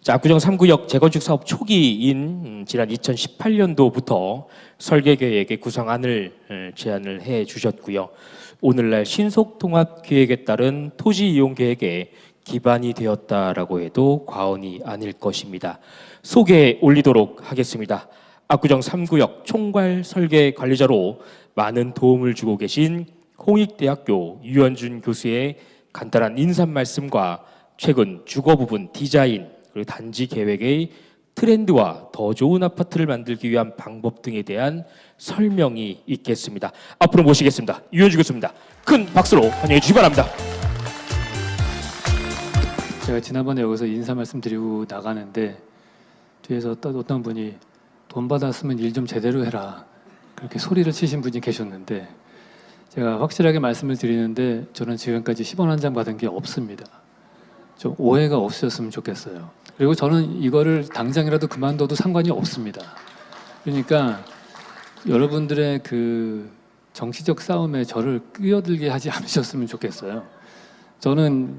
자, 압구정 3구역 재건축 사업 초기인 지난 2018년도부터 설계 계획의 구성안을 제안을 해 주셨고요. 오늘날 신속 통합 계획에 따른 토지 이용 계획에 기반이 되었다라고 해도 과언이 아닐 것입니다. 소개해 올리도록 하겠습니다. 압구정 3구역 총괄 설계 관리자로 많은 도움을 주고 계신 홍익대학교 유현준 교수의 간단한 인사 말씀과 최근 주거 부분 디자인 그리고 단지 계획의 트렌드와 더 좋은 아파트를 만들기 위한 방법 등에 대한 설명이 있겠습니다. 앞으로 모시겠습니다. 유현준 교수입니다. 큰 박수로 환영해 주시기 바랍니다. 제가 지난번에 여기서 인사 말씀드리고 나가는데 뒤에서 어떤 분이 돈 받았으면 일 좀 제대로 해라 그렇게 소리를 치신 분이 계셨는데, 제가 확실하게 말씀을 드리는데 저는 지금까지 10원 한 장 받은 게 없습니다. 좀 오해가 없으셨으면 좋겠어요. 그리고 저는 이거를 당장이라도 그만둬도 상관이 없습니다. 그러니까 여러분들의 그 정치적 싸움에 저를 끼어들게 하지 않으셨으면 좋겠어요. 저는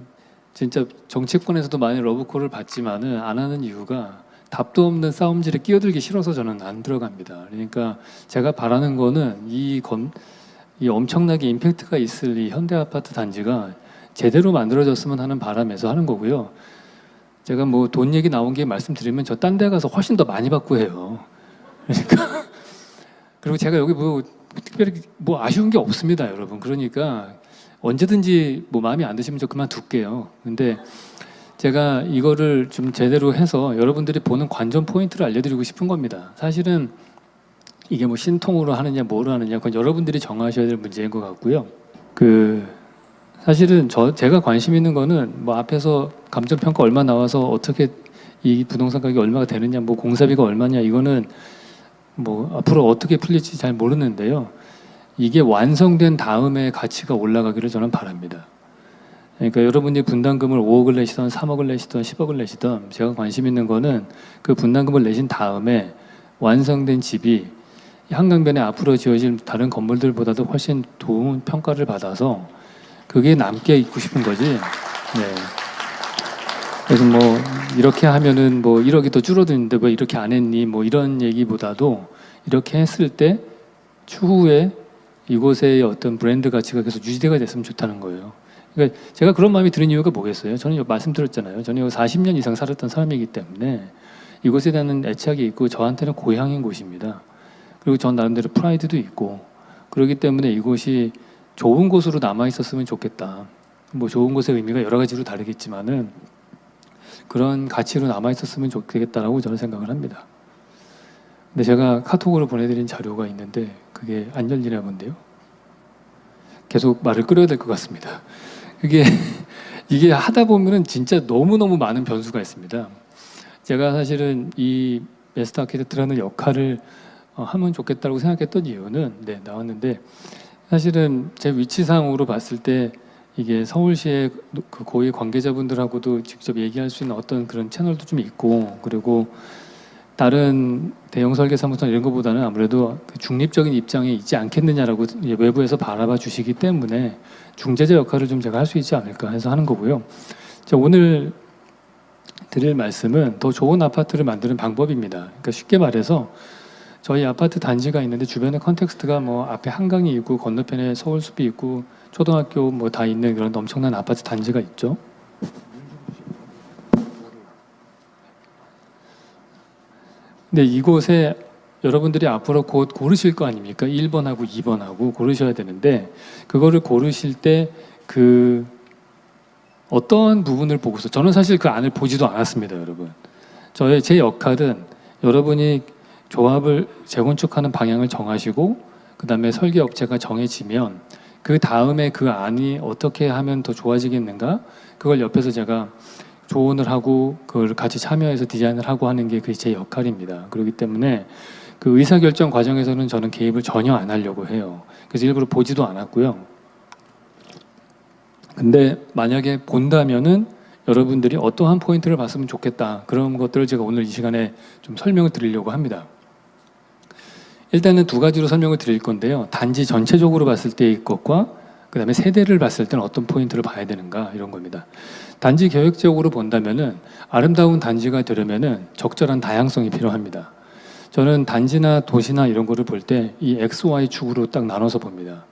진짜 정치권에서도 많이 러브콜을 받지만은 안 하는 이유가 답도 없는 싸움질에 끼어들기 싫어서 저는 안 들어갑니다. 그러니까 제가 바라는 거는 이 엄청나게 임팩트가 있을 이 현대 아파트 단지가 제대로 만들어졌으면 하는 바람에서 하는 거고요. 제가 뭐 돈 얘기 나온 게 말씀드리면 저 딴 데 가서 훨씬 더 많이 받고 해요. 그러니까 그리고 제가 여기 뭐 특별히 뭐 아쉬운 게 없습니다, 여러분. 그러니까 언제든지 뭐 마음에 안 드시면 저 그만둘게요. 근데 제가 이거를 좀 제대로 해서 여러분들이 보는 관전 포인트를 알려드리고 싶은 겁니다. 사실은 이게 뭐 신통으로 하느냐 뭐로 하느냐 그건 여러분들이 정하셔야 될 문제인 것 같고요. 사실은 제가 관심 있는 거는 뭐 앞에서 감정평가 얼마 나와서 어떻게 이 부동산 가격이 얼마가 되느냐, 뭐 공사비가 얼마냐, 이거는 뭐 앞으로 어떻게 풀릴지 잘 모르는데요. 이게 완성된 다음에 가치가 올라가기를 저는 바랍니다. 그러니까 여러분이 분담금을 5억을 내시던 3억을 내시던 10억을 내시던 제가 관심 있는 거는 그 분담금을 내신 다음에 완성된 집이 한강변에 앞으로 지어질 다른 건물들보다도 훨씬 좋은 평가를 받아서 그게 남게 있고 싶은 거지. 네. 그래서 뭐 이렇게 하면은 뭐 1억이 더 줄어드는데 왜 이렇게 안 했니? 뭐 이런 얘기보다도 이렇게 했을 때 추후에 이곳의 어떤 브랜드 가치가 계속 유지가 됐으면 좋다는 거예요. 그러니까 제가 그런 마음이 드는 이유가 뭐겠어요? 저는 말씀드렸잖아요. 저는 여기 40년 이상 살았던 사람이기 때문에 이곳에 대한 애착이 있고 저한테는 고향인 곳입니다. 그리고 전 나름대로 프라이드도 있고 그렇기 때문에 이곳이 좋은 곳으로 남아 있었으면 좋겠다. 뭐 좋은 곳의 의미가 여러 가지로 다르겠지만은 그런 가치로 남아 있었으면 좋겠다라고 저는 생각을 합니다. 근데 제가 카톡으로 보내드린 자료가 있는데 그게 안 열리나 본데요. 계속 말을 끌어야 될 것 같습니다. 이게 하다 보면은 진짜 너무너무 많은 변수가 있습니다. 제가 사실은 이 메스터 아키텍트라는 역할을 하면 좋겠다고 생각했던 이유는 나왔는데, 사실은 제 위치상으로 봤을 때 이게 서울시의 그 고위 관계자분들하고도 직접 얘기할 수 있는 어떤 그런 채널도 좀 있고, 그리고 다른 대형 설계사무소 이런 것보다는 아무래도 그 중립적인 입장에 있지 않겠느냐라고 외부에서 바라봐 주시기 때문에 중재자 역할을 좀 제가 할 수 있지 않을까 해서 하는 거고요. 제가 오늘 드릴 말씀은 더 좋은 아파트를 만드는 방법입니다. 그러니까 쉽게 말해서 저희 아파트 단지가 있는데 주변에 컨텍스트가 뭐 앞에 한강이 있고 건너편에 서울숲이 있고 초등학교 뭐 다 있는 그런 엄청난 아파트 단지가 있죠. 근데 이곳에 여러분들이 앞으로 곧 고르실 거 아닙니까? 1번하고 2번하고 고르셔야 되는데 그거를 고르실 때 그 어떤 부분을 보고서, 저는 사실 그 안을 보지도 않았습니다, 여러분. 제 역할은 여러분이 조합을 재건축하는 방향을 정하시고 그 다음에 설계 업체가 정해지면 그 다음에 그 안이 어떻게 하면 더 좋아지겠는가, 그걸 옆에서 제가 조언을 하고 그걸 같이 참여해서 디자인을 하고 하는 게 제 역할입니다. 그렇기 때문에 그 의사결정 과정에서는 저는 개입을 전혀 안 하려고 해요. 그래서 일부러 보지도 않았고요. 근데 만약에 본다면은 여러분들이 어떠한 포인트를 봤으면 좋겠다, 그런 것들을 제가 오늘 이 시간에 좀 설명을 드리려고 합니다. 일단은 두 가지로 설명을 드릴 건데요. 단지 전체적으로 봤을 때의 것과 그 다음에 세대를 봤을 때는 어떤 포인트를 봐야 되는가, 이런 겁니다. 단지 계획적으로 본다면은 아름다운 단지가 되려면은 적절한 다양성이 필요합니다. 저는 단지나 도시나 이런 거를 볼 때 이 X, Y 축으로 딱 나눠서 봅니다.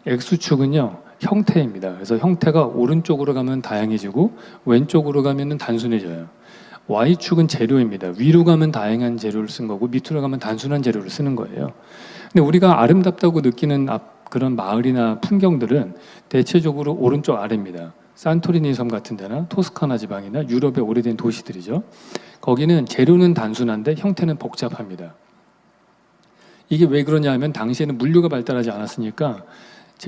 X축은요, 형태입니다. 그래서 형태가 오른쪽으로 가면 다양해지고 왼쪽으로 가면은 단순해져요. Y축은 재료입니다. 위로 가면 다양한 재료를 쓴 거고 밑으로 가면 단순한 재료를 쓰는 거예요. 근데 우리가 아름답다고 느끼는 그런 마을이나 풍경들은 대체적으로 오른쪽 아래입니다. 산토리니 섬 같은 데나 토스카나 지방이나 유럽의 오래된 도시들이죠. 거기는 재료는 단순한데 형태는 복잡합니다. 이게 왜 그러냐 하면 당시에는 물류가 발달하지 않았으니까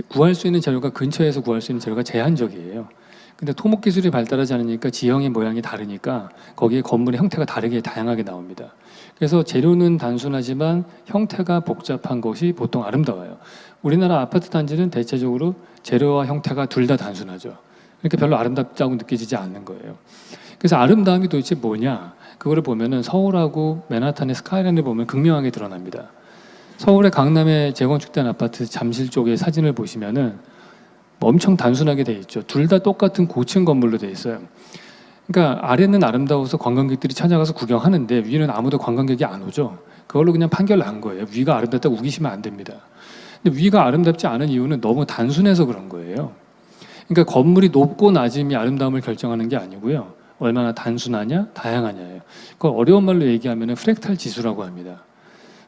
구할 수 있는 재료가 근처에서 구할 수 있는 재료가 제한적이에요. 근데 토목 기술이 발달하지 않으니까 지형의 모양이 다르니까 거기에 건물의 형태가 다르게 다양하게 나옵니다. 그래서 재료는 단순하지만 형태가 복잡한 것이 보통 아름다워요. 우리나라 아파트 단지는 대체적으로 재료와 형태가 둘 다 단순하죠. 그러니까 별로 아름답다고 느껴지지 않는 거예요. 그래서 아름다움이 도대체 뭐냐? 그거를 보면은 서울하고 맨하탄의 스카이라인을 보면 극명하게 드러납니다. 서울의 강남에 재건축된 아파트 잠실 쪽의 사진을 보시면은 엄청 단순하게 돼 있죠. 둘 다 똑같은 고층 건물로 돼 있어요. 그러니까 아래는 아름다워서 관광객들이 찾아가서 구경하는데 위는 아무도 관광객이 안 오죠. 그걸로 그냥 판결 난 거예요. 위가 아름답다고 우기시면 안 됩니다. 근데 위가 아름답지 않은 이유는 너무 단순해서 그런 거예요. 그러니까 건물이 높고 낮음이 아름다움을 결정하는 게 아니고요. 얼마나 단순하냐, 다양하냐예요. 그걸 어려운 말로 얘기하면 프랙탈 지수라고 합니다.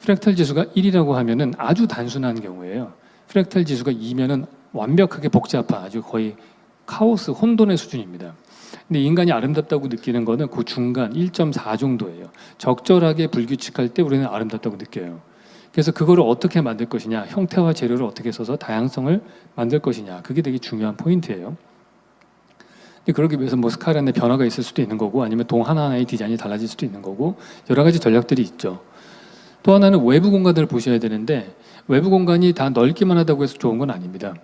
프랙탈 지수가 1이라고 하면은 아주 단순한 경우예요. 프랙탈 지수가 2면은 완벽하게 복잡한 아주 거의 카오스, 혼돈의 수준입니다. 근데 인간이 아름답다고 느끼는 거는 그 중간 1.4 정도예요. 적절하게 불규칙할 때 우리는 아름답다고 느껴요. 그래서 그거를 어떻게 만들 것이냐, 형태와 재료를 어떻게 써서 다양성을 만들 것이냐, 그게 되게 중요한 포인트예요. 근데 그러기 위해서 뭐 스카이라인의 변화가 있을 수도 있는 거고 아니면 동 하나하나의 디자인이 달라질 수도 있는 거고 여러 가지 전략들이 있죠. 또 하나는 외부 공간들을 보셔야 되는데 외부 공간이 다 넓기만 하다고 해서 좋은 건 아닙니다.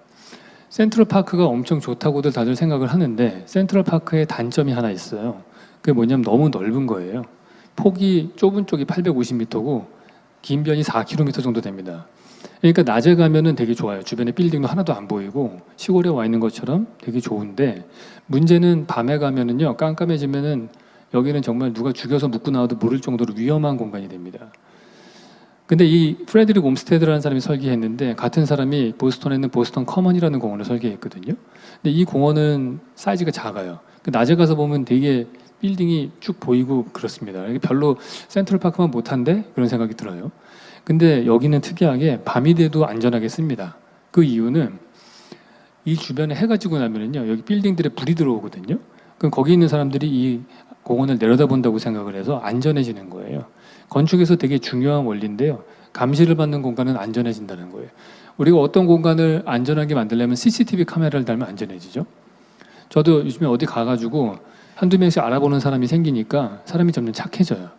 센트럴파크가 엄청 좋다고들 다들 생각을 하는데 센트럴파크의 단점이 하나 있어요. 그게 뭐냐면 너무 넓은 거예요. 폭이 좁은 쪽이 850m고 긴 변이 4km 정도 됩니다. 그러니까 낮에 가면은 되게 좋아요. 주변에 빌딩도 하나도 안 보이고 시골에 와 있는 것처럼 되게 좋은데 문제는 밤에 가면은요 깜깜해지면은 여기는 정말 누가 죽여서 묻고 나와도 모를 정도로 위험한 공간이 됩니다. 근데 이 프레드릭 옴스테드라는 사람이 설계했는데 같은 사람이 보스턴에 있는 보스턴 커먼이라는 공원을 설계했거든요. 근데 이 공원은 사이즈가 작아요. 낮에 가서 보면 되게 빌딩이 쭉 보이고 그렇습니다. 별로 센트럴파크만 못한데 그런 생각이 들어요. 근데 여기는 특이하게 밤이 돼도 안전하게 씁니다. 그 이유는 이 주변에 해가 지고 나면은요 여기 빌딩들에 불이 들어오거든요. 그럼 거기 있는 사람들이 이 공원을 내려다본다고 생각을 해서 안전해지는 거예요. 건축에서 되게 중요한 원리인데요. 감시를 받는 공간은 안전해진다는 거예요. 우리가 어떤 공간을 안전하게 만들려면 CCTV 카메라를 달면 안전해지죠. 저도 요즘에 어디 가가지고 한두 명씩 알아보는 사람이 생기니까 사람이 점점 착해져요.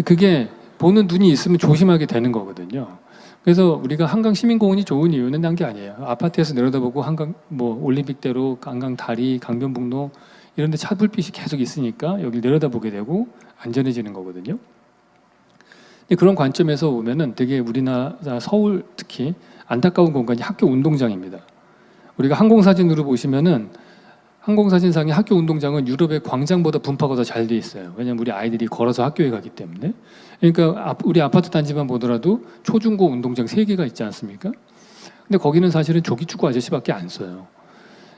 그게 보는 눈이 있으면 조심하게 되는 거거든요. 그래서 우리가 한강 시민공원이 좋은 이유는 난 게 아니에요. 아파트에서 내려다보고 한강 뭐 올림픽대로, 한강 다리, 강변북로 이런 데 차불빛이 계속 있으니까 여기 내려다보게 되고 안전해지는 거거든요. 그런 관점에서 보면은 되게 우리나라 서울 특히 안타까운 공간이 학교 운동장입니다. 우리가 항공사진으로 보시면은 항공사진상의 학교 운동장은 유럽의 광장보다 분파가 더 잘 돼 있어요. 왜냐하면 우리 아이들이 걸어서 학교에 가기 때문에. 그러니까 우리 아파트 단지만 보더라도 초중고 운동장 3개가 있지 않습니까? 근데 거기는 사실은 조기축구 아저씨밖에 안 써요.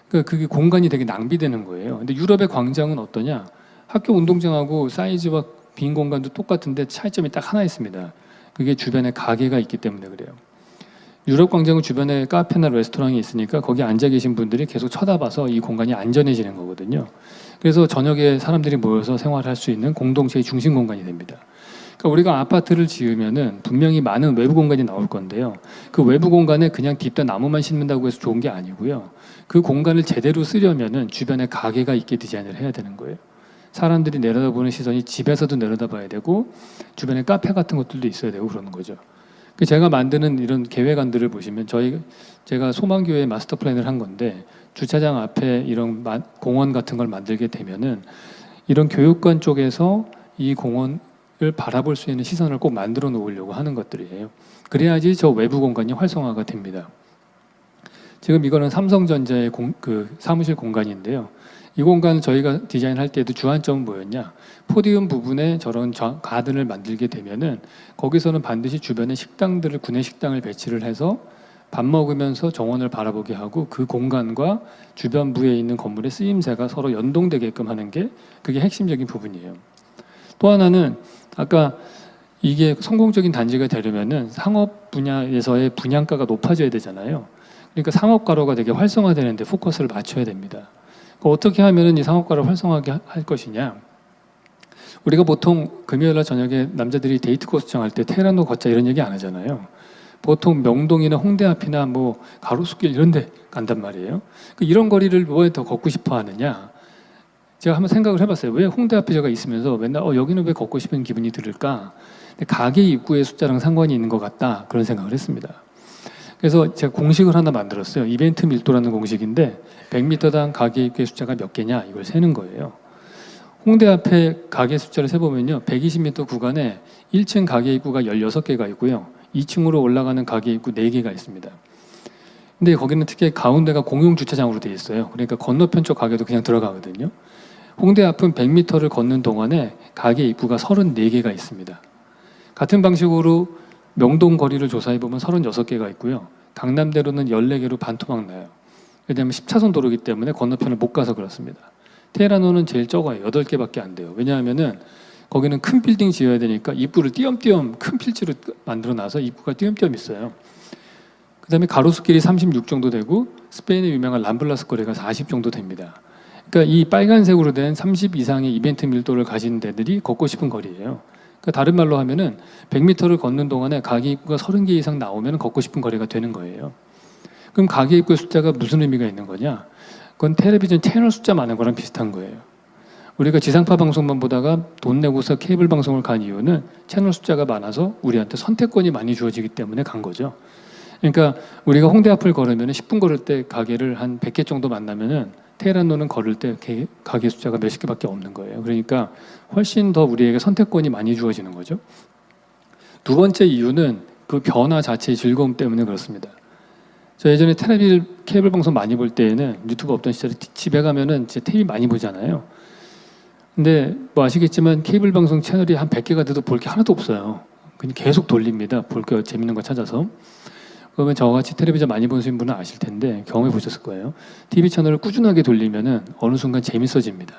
그러니까 그게 공간이 되게 낭비되는 거예요. 근데 유럽의 광장은 어떠냐? 학교 운동장하고 사이즈와 빈 공간도 똑같은데 차이점이 딱 하나 있습니다. 그게 주변에 가게가 있기 때문에 그래요. 유럽 광장은 주변에 카페나 레스토랑이 있으니까 거기 앉아 계신 분들이 계속 쳐다봐서 이 공간이 안전해지는 거거든요. 그래서 저녁에 사람들이 모여서 생활할 수 있는 공동체의 중심 공간이 됩니다. 그러니까 우리가 아파트를 지으면은 분명히 많은 외부 공간이 나올 건데요. 그 외부 공간에 그냥 뒷다 나무만 심는다고 해서 좋은 게 아니고요. 그 공간을 제대로 쓰려면은 주변에 가게가 있게 디자인을 해야 되는 거예요. 사람들이 내려다보는 시선이 집에서도 내려다봐야 되고 주변에 카페 같은 것들도 있어야 되고 그러는 거죠. 제가 만드는 이런 계획안들을 보시면 제가 소망교회 마스터 플랜을 한 건데 주차장 앞에 이런 공원 같은 걸 만들게 되면은 이런 교육관 쪽에서 이 공원을 바라볼 수 있는 시선을 꼭 만들어 놓으려고 하는 것들이에요. 그래야지 저 외부 공간이 활성화가 됩니다. 지금 이거는 삼성전자의 사무실 공간인데요. 이 공간을 저희가 디자인할 때도 주안점은 뭐였냐? 포디움 부분에 저런 가든을 만들게 되면은 거기서는 반드시 주변에 식당들을 구내 식당을 배치를 해서 밥 먹으면서 정원을 바라보게 하고 그 공간과 주변부에 있는 건물의 쓰임새가 서로 연동되게끔 하는 게 그게 핵심적인 부분이에요. 또 하나는 아까 이게 성공적인 단지가 되려면은 상업 분야에서의 분양가가 높아져야 되잖아요. 그러니까 상업가로가 되게 활성화되는데 포커스를 맞춰야 됩니다. 어떻게 하면은 이 상업가를 활성화하게 할 것이냐? 우리가 보통 금요일날 저녁에 남자들이 데이트 코스 정할 때 테헤란로 걷자 이런 얘기 안 하잖아요. 보통 명동이나 홍대 앞이나 뭐 가로수길 이런 데 간단 말이에요. 이런 거리를 왜 더 걷고 싶어 하느냐? 제가 한번 생각을 해봤어요. 왜 홍대 앞에 제가 있으면서 맨날 여기는 왜 걷고 싶은 기분이 들을까? 가게 입구의 숫자랑 상관이 있는 것 같다. 그런 생각을 했습니다. 그래서 제가 공식을 하나 만들었어요. 이벤트 밀도라는 공식인데 100m당 가게 입구의 숫자가 몇 개냐 이걸 세는 거예요. 홍대 앞에 가게 숫자를 세보면요. 120m 구간에 1층 가게 입구가 16개가 있고요. 2층으로 올라가는 가게 입구 4개가 있습니다. 근데 거기는 특히 가운데가 공용 주차장으로 되어 있어요. 그러니까 건너편 쪽 가게도 그냥 들어가거든요. 홍대 앞은 100m를 걷는 동안에 가게 입구가 34개가 있습니다. 같은 방식으로 명동 거리를 조사해보면 36개가 있고요. 강남대로는 14개로 반토막 나요. 왜냐하면 10차선 도로이기 때문에 건너편을 못 가서 그렇습니다. 테헤란호는 제일 적어요. 8개밖에 안 돼요. 왜냐하면은 거기는 큰 빌딩 지어야 되니까 입구를 띄엄띄엄 큰 필지로 만들어놔서 입구가 띄엄띄엄 있어요. 그 다음에 가로수길이 36 정도 되고 스페인의 유명한 람블라스 거리가 40 정도 됩니다. 그러니까 이 빨간색으로 된 30 이상의 이벤트 밀도를 가진 데들이 걷고 싶은 거리예요. 그러니까 다른 말로 하면은 100m를 걷는 동안에 가게 입구가 30개 이상 나오면 걷고 싶은 거리가 되는 거예요. 그럼 가게 입구 숫자가 무슨 의미가 있는 거냐? 그건 텔레비전 채널 숫자 많은 거랑 비슷한 거예요. 우리가 지상파 방송만 보다가 돈 내고서 케이블 방송을 간 이유는 채널 숫자가 많아서 우리한테 선택권이 많이 주어지기 때문에 간 거죠. 그러니까 우리가 홍대 앞을 걸으면 10분 걸을 때 가게를 한 100개 정도 만나면은 테헤란로는 걸을 때 가게 숫자가 몇십 개밖에 없는 거예요. 그러니까 훨씬 더 우리에게 선택권이 많이 주어지는 거죠. 두 번째 이유는 그 변화 자체의 즐거움 때문에 그렇습니다. 저 예전에 텔레비전 케이블 방송 많이 볼 때에는 유튜브 없던 시절에 집에 가면은 제 TV 많이 보잖아요. 근데 뭐 아시겠지만 케이블 방송 채널이 한 100개가 돼도 볼 게 하나도 없어요. 그냥 계속 돌립니다. 볼 게 재밌는 거 찾아서. 그러면 저같이 텔레비전 많이 보신 분은 아실 텐데 경험해 보셨을 거예요. TV 채널을 꾸준하게 돌리면은 어느 순간 재밌어집니다.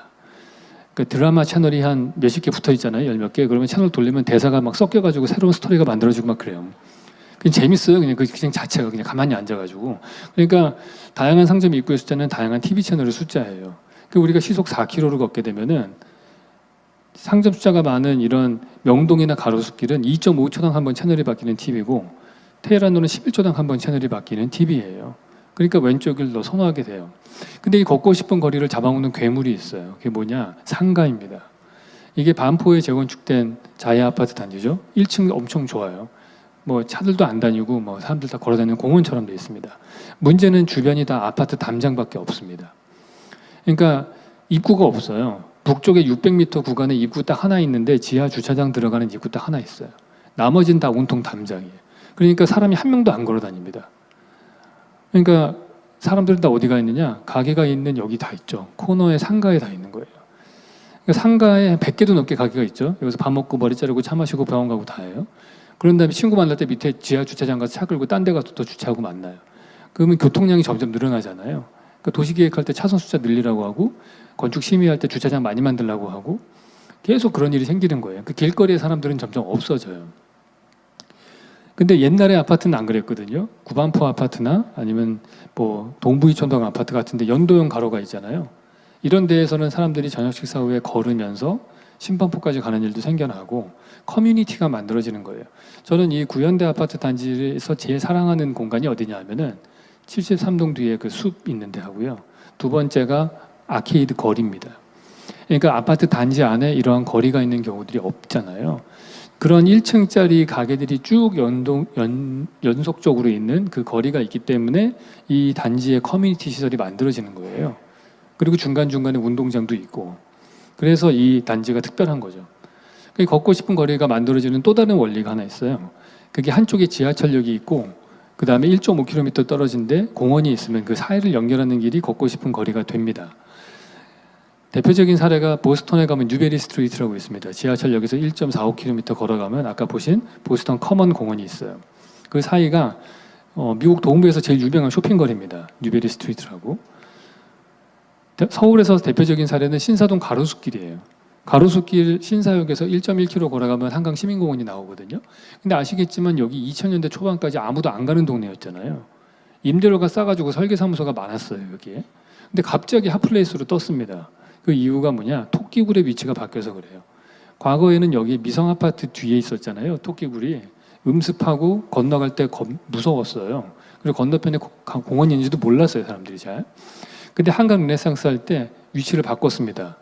그 드라마 채널이 한 몇십 개 붙어 있잖아요. 열 몇 개. 그러면 채널 돌리면 대사가 막 섞여가지고 새로운 스토리가 만들어지고 막 그래요. 그냥 재밌어요. 그냥 그 자체가 그냥 가만히 앉아가지고. 그러니까 다양한 상점 입구의 숫자는 다양한 TV 채널의 숫자예요. 그 우리가 시속 4km를 걷게 되면은 상점 숫자가 많은 이런 명동이나 가로수길은 2.5초당 한 번 채널이 바뀌는 TV고 테헤란로는 11초당 한 번 채널이 바뀌는 TV예요. 그러니까 왼쪽을 더 선호하게 돼요. 근데 이 걷고 싶은 거리를 잡아먹는 괴물이 있어요. 그게 뭐냐? 상가입니다. 이게 반포에 재건축된 자야 아파트 단지죠. 1층 엄청 좋아요. 뭐 차들도 안 다니고 뭐 사람들 다 걸어다니는 공원처럼 돼 있습니다. 문제는 주변이 다 아파트 담장밖에 없습니다. 그러니까 입구가 없어요. 북쪽에 600m 구간에 입구 딱 하나 있는데 지하 주차장 들어가는 입구 딱 하나 있어요. 나머지는 다 온통 담장이에요. 그러니까 사람이 한 명도 안 걸어 다닙니다. 그러니까 사람들은 다 어디가 있느냐? 가게가 있는 여기 다 있죠. 코너에 상가에 다 있는 거예요. 그러니까 상가에 100개도 넘게 가게가 있죠. 여기서 밥 먹고 머리 자르고 차 마시고 병원 가고 다 해요. 그런 다음에 친구 만날 때 밑에 지하 주차장 가서 차 끌고 딴 데 가서 또 주차하고 만나요. 그러면 교통량이 점점 늘어나잖아요. 그러니까 도시계획할 때 차선 숫자 늘리라고 하고 건축 심의할 때 주차장 많이 만들라고 하고 계속 그런 일이 생기는 거예요. 그 길거리에 사람들은 점점 없어져요. 근데 옛날에 아파트는 안 그랬거든요. 구반포 아파트나 아니면 뭐 동부이촌동 아파트 같은데 연도형 가로가 있잖아요. 이런 데에서는 사람들이 저녁 식사 후에 걸으면서 신반포까지 가는 일도 생겨나고 커뮤니티가 만들어지는 거예요. 저는 이 구현대 아파트 단지에서 제일 사랑하는 공간이 어디냐 하면은 73동 뒤에 그 숲 있는 데 하고요. 두 번째가 아케이드 거리입니다. 그러니까 아파트 단지 안에 이러한 거리가 있는 경우들이 없잖아요. 그런 1층짜리 가게들이 쭉 연속적으로 있는 그 거리가 있기 때문에 이 단지의 커뮤니티 시설이 만들어지는 거예요. 그리고 중간중간에 운동장도 있고 그래서 이 단지가 특별한 거죠. 걷고 싶은 거리가 만들어지는 또 다른 원리가 하나 있어요. 그게 한쪽에 지하철역이 있고 그 다음에 1.5km 떨어진 데 공원이 있으면 그 사이를 연결하는 길이 걷고 싶은 거리가 됩니다. 대표적인 사례가 보스턴에 가면 뉴베리 스트리트라고 있습니다. 지하철역에서 1.45km 걸어가면 아까 보신 보스턴 커먼 공원이 있어요. 그 사이가 미국 동부에서 제일 유명한 쇼핑거리입니다. 뉴베리 스트리트라고. 서울에서 대표적인 사례는 신사동 가로수길이에요. 가로수길 신사역에서 1.1km 걸어가면 한강 시민공원이 나오거든요. 근데 아시겠지만 여기 2000년대 초반까지 아무도 안 가는 동네였잖아요. 임대료가 싸가지고 설계사무소가 많았어요, 여기에. 근데 갑자기 핫플레이스로 떴습니다. 그 이유가 뭐냐? 토끼굴의 위치가 바뀌어서 그래요. 과거에는 여기 미성아파트 뒤에 있었잖아요. 토끼굴이. 음습하고 건너갈 때 무서웠어요. 그리고 건너편에 공원이 있는지도 몰랐어요, 사람들이 잘. 근데 한강 르네상스 할 때 위치를 바꿨습니다.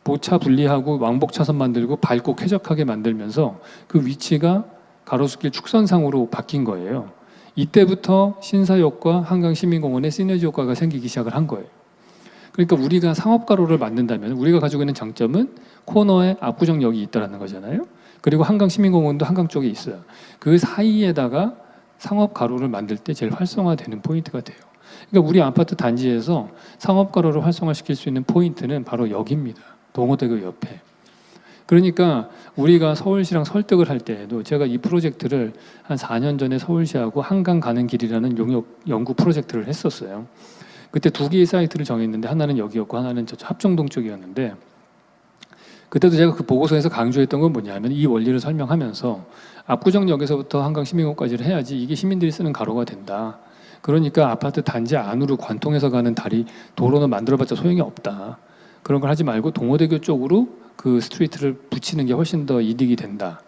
보차 분리하고 왕복 차선 만들고 밝고 쾌적하게 만들면서 그 위치가 가로수길 축선상으로 바뀐 거예요. 이때부터 신사역과 한강 시민공원에 시너지 효과가 생기기 시작을 한 거예요. 그러니까 우리가 상업가로를 만든다면 우리가 가지고 있는 장점은 코너에 압구정역이 있다는 거잖아요. 그리고 한강 시민공원도 한강 쪽에 있어요. 그 사이에다가 상업가로를 만들 때 제일 활성화되는 포인트가 돼요. 그러니까 우리 아파트 단지에서 상업가로를 활성화시킬 수 있는 포인트는 바로 여기입니다. 동호대교 옆에. 그러니까 우리가 서울시랑 설득을 할 때에도 제가 이 프로젝트를 한 4년 전에 서울시하고 한강 가는 길이라는 용역 연구 프로젝트를 했었어요. 그때 두 개의 사이트를 정했는데 하나는 여기였고 하나는 저 합정동 쪽이었는데 그때도 제가 그 보고서에서 강조했던 건 뭐냐면 이 원리를 설명하면서 압구정역에서부터 한강 시민공원까지를 해야지 이게 시민들이 쓰는 가로가 된다. 그러니까 아파트 단지 안으로 관통해서 가는 다리 도로는 만들어봤자 소용이 없다. 그런 걸 하지 말고 동호대교 쪽으로 그 스트리트를 붙이는 게 훨씬 더 이득이 된다.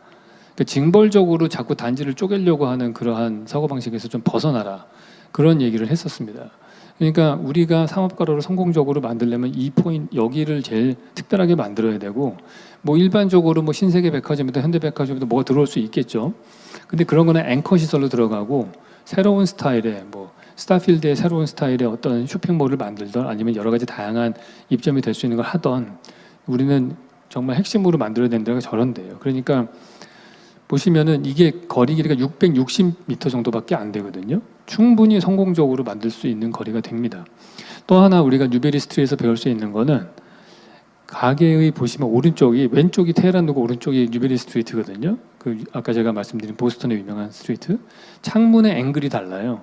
그러니까 징벌적으로 자꾸 단지를 쪼개려고 하는 그러한 사고방식에서 좀 벗어나라. 그런 얘기를 했었습니다. 그러니까 우리가 상업가로를 성공적으로 만들려면 이 포인트 여기를 제일 특별하게 만들어야 되고 뭐 일반적으로 뭐 신세계 백화점이든 현대백화점이든 뭐가 들어올 수 있겠죠. 근데 그런 거는 앵커 시설로 들어가고 새로운 스타일의 뭐 스타필드의 새로운 스타일의 어떤 쇼핑몰을 만들던 아니면 여러 가지 다양한 입점이 될 수 있는 걸 하던 우리는 정말 핵심으로 만들어야 되는 데가 저런 데예요. 그러니까 보시면은 이게 거리 길이가 660m 정도밖에 안 되거든요. 충분히 성공적으로 만들 수 있는 거리가 됩니다. 또 하나 우리가 뉴베리 스트리트에서 배울 수 있는 거는 가게의 보시면 오른쪽이 왼쪽이 테헤란로고 오른쪽이 뉴베리 스트리트거든요. 그 아까 제가 말씀드린 보스턴의 유명한 스트리트. 창문의 앵글이 달라요.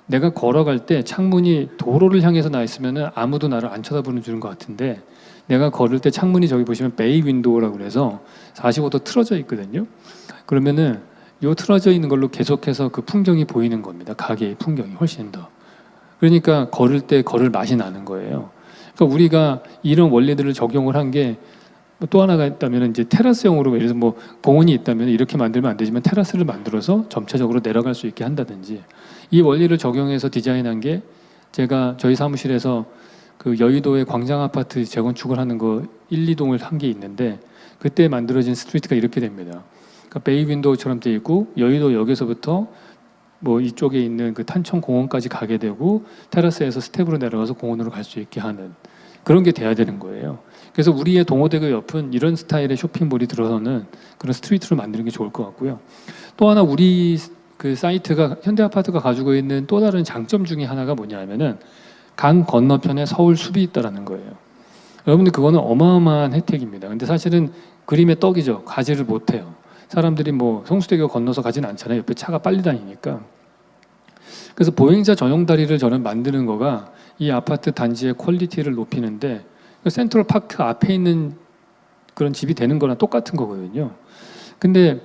내가 걸어갈 때 창문이 도로를 향해서 나 있으면은 아무도 나를 안 쳐다보는 줄인 것 같은데 내가 걸을 때 창문이 저기 보시면 베이 윈도우라고 그래서 45도 틀어져 있거든요. 그러면은 요 틀어져 있는 걸로 계속해서 그 풍경이 보이는 겁니다. 가게의 풍경이 훨씬 더. 그러니까 걸을 때 걸을 맛이 나는 거예요. 그러니까 우리가 이런 원리들을 적용을 한 게 또 하나가 있다면 이제 테라스형으로 예를 들어서 뭐 공원이 있다면 이렇게 만들면 안 되지만 테라스를 만들어서 점차적으로 내려갈 수 있게 한다든지 이 원리를 적용해서 디자인한 게 제가 저희 사무실에서 그 여의도의 광장 아파트 재건축을 하는 거 1, 2동을 한 게 있는데 그때 만들어진 스트리트가 이렇게 됩니다. 그러니까 베이 윈도우처럼 돼 있고 여의도역에서부터 뭐 이쪽에 있는 그 탄천 공원까지 가게 되고 테라스에서 스텝으로 내려가서 공원으로 갈 수 있게 하는 그런 게 돼야 되는 거예요. 그래서 우리의 동호대교 옆은 이런 스타일의 쇼핑몰이 들어서는 그런 스트리트를 만드는 게 좋을 것 같고요. 또 하나 우리 그 사이트가 현대아파트가 가지고 있는 또 다른 장점 중에 하나가 뭐냐면은 강 건너편에 서울 숲이 있다라는 거예요. 여러분들 그거는 어마어마한 혜택입니다. 근데 사실은 그림의 떡이죠. 가지를 못해요. 사람들이 뭐 성수대교 건너서 가지는 않잖아요. 옆에 차가 빨리 다니니까. 그래서 보행자 전용 다리를 저는 만드는 거가 이 아파트 단지의 퀄리티를 높이는데 센트럴 파크 앞에 있는 그런 집이 되는 거랑 똑같은 거거든요. 근데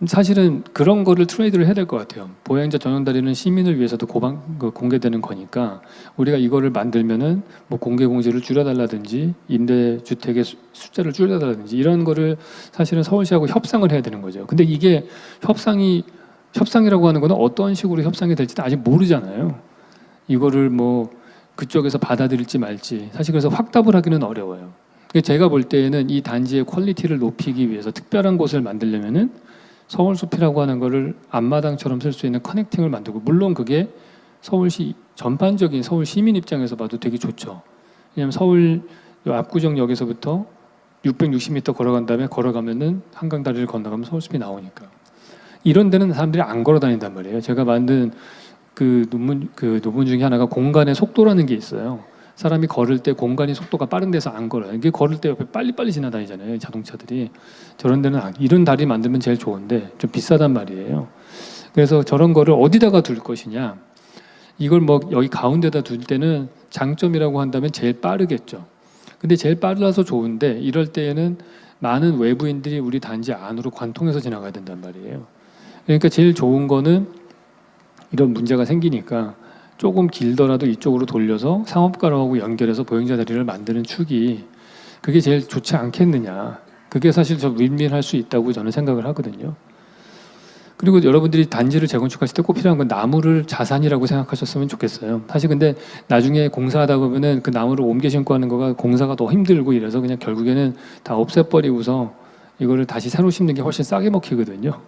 사실은 그런 거를 트레이드를 해야 될 것 같아요. 보행자 전용 다리는 시민을 위해서도 공개되는 거니까 우리가 이거를 만들면은 뭐 공개 공지를 줄여달라든지 임대주택의 숫자를 줄여달라든지 이런 거를 사실은 서울시하고 협상을 해야 되는 거죠. 근데 이게 협상이라고 하는 거는 어떤 식으로 협상이 될지는 아직 모르잖아요. 이거를 뭐 그쪽에서 받아들일지 말지 사실 그래서 확답을 하기는 어려워요. 제가 볼 때에는 이 단지의 퀄리티를 높이기 위해서 특별한 곳을 만들려면은 서울숲이라고 하는 거를 앞마당처럼 쓸 수 있는 커넥팅을 만들고 물론 그게 서울시 전반적인 서울 시민 입장에서 봐도 되게 좋죠. 왜냐하면 서울 압구정역에서부터 660m 걸어간 다음에 걸어가면은 한강 다리를 건너가면 서울숲이 나오니까 이런 데는 사람들이 안 걸어 다닌단 말이에요. 제가 만든 그 논문 중에 하나가 공간의 속도라는 게 있어요. 사람이 걸을 때 공간이 속도가 빠른 데서 안 걸어요. 이게 걸을 때 옆에 빨리빨리 지나다니잖아요. 자동차들이. 저런 데는 이런 다리 만들면 제일 좋은데 좀 비싸단 말이에요. 그래서 저런 거를 어디다가 둘 것이냐. 이걸 뭐 여기 가운데다 둘 때는 장점이라고 한다면 제일 빠르겠죠. 근데 제일 빨라서 좋은데 이럴 때에는 많은 외부인들이 우리 단지 안으로 관통해서 지나가야 된단 말이에요. 그러니까 제일 좋은 거는 이런 문제가 생기니까 조금 길더라도 이쪽으로 돌려서 상업가로하고 연결해서 보행자 다리를 만드는 축이 그게 제일 좋지 않겠느냐. 그게 사실 저 윈윈할 수 있다고 저는 생각을 하거든요. 그리고 여러분들이 단지를 재건축하실 때 꼭 필요한 건 나무를 자산이라고 생각하셨으면 좋겠어요. 사실 근데 나중에 공사하다 보면은 그 나무를 옮겨 심고 하는 거가 공사가 더 힘들고 이래서 그냥 결국에는 다 없애버리고서 이거를 다시 새로 심는 게 훨씬 싸게 먹히거든요.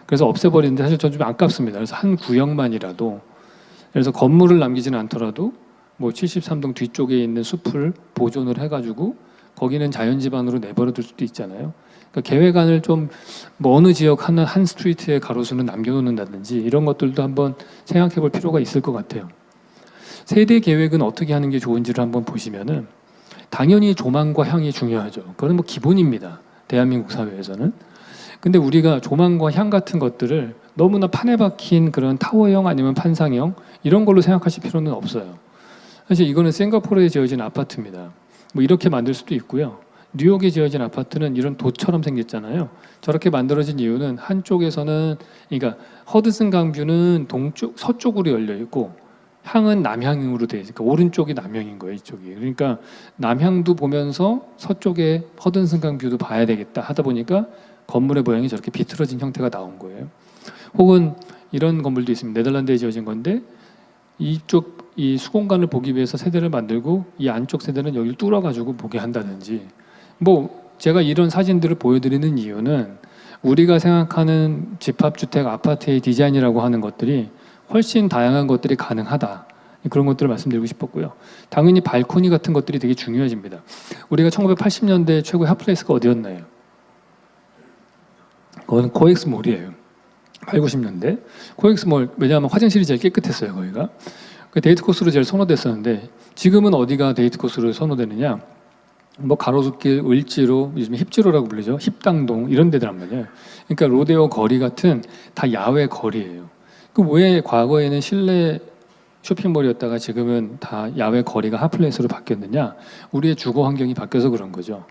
그래서 없애버리는데 사실 전 좀 아깝습니다. 그래서 한 구역만이라도 그래서 건물을 남기지는 않더라도 뭐 73동 뒤쪽에 있는 숲을 보존을 해가지고 거기는 자연지반으로 내버려둘 수도 있잖아요. 그러니까 계획안을 좀 뭐 어느 지역 한 스트리트의 가로수는 남겨놓는다든지 이런 것들도 한번 생각해볼 필요가 있을 것 같아요. 세대 계획은 어떻게 하는 게 좋은지를 한번 보시면은 당연히 조망과 향이 중요하죠. 그건 뭐 기본입니다. 대한민국 사회에서는. 근데 우리가 조망과 향 같은 것들을 너무나 판에 박힌 그런 타워형 아니면 판상형 이런 걸로 생각하실 필요는 없어요. 사실 이거는 싱가포르에 지어진 아파트입니다. 뭐 이렇게 만들 수도 있고요. 뉴욕에 지어진 아파트는 이런 도처럼 생겼잖아요. 저렇게 만들어진 이유는 한쪽에서는 그러니까 허드슨 강뷰는 동쪽 서쪽으로 열려 있고 향은 남향으로 돼 있으니까 오른쪽이 남향인 거예요. 이쪽이. 그러니까 남향도 보면서 서쪽에 허드슨 강뷰도 봐야 되겠다 하다 보니까 건물의 모양이 저렇게 비틀어진 형태가 나온 거예요. 혹은 이런 건물도 있습니다. 네덜란드에 지어진 건데 이쪽 이 수공간을 보기 위해서 세대를 만들고 이 안쪽 세대는 여기를 뚫어가지고 보게 한다든지 뭐 제가 이런 사진들을 보여드리는 이유는 우리가 생각하는 집합주택 아파트의 디자인이라고 하는 것들이 훨씬 다양한 것들이 가능하다. 그런 것들을 말씀드리고 싶었고요. 당연히 발코니 같은 것들이 되게 중요해집니다. 우리가 1980년대 최고의 핫플레이스가 어디였나요? 그건 코엑스몰이에요. 8, 90년대. 코엑스몰, 왜냐하면 화장실이 제일 깨끗했어요, 거기가. 그 데이트 코스로 제일 선호됐었는데 지금은 어디가 데이트 코스로 선호되느냐? 뭐 가로수길, 을지로, 요즘 힙지로라고 불리죠. 힙당동 이런 데들란 말이에요. 그러니까 로데오 거리 같은 다 야외 거리예요. 그 왜 과거에는 실내 쇼핑몰이었다가 지금은 다 야외 거리가 핫플레이스로 바뀌었느냐? 우리의 주거 환경이 바뀌어서 그런 거죠.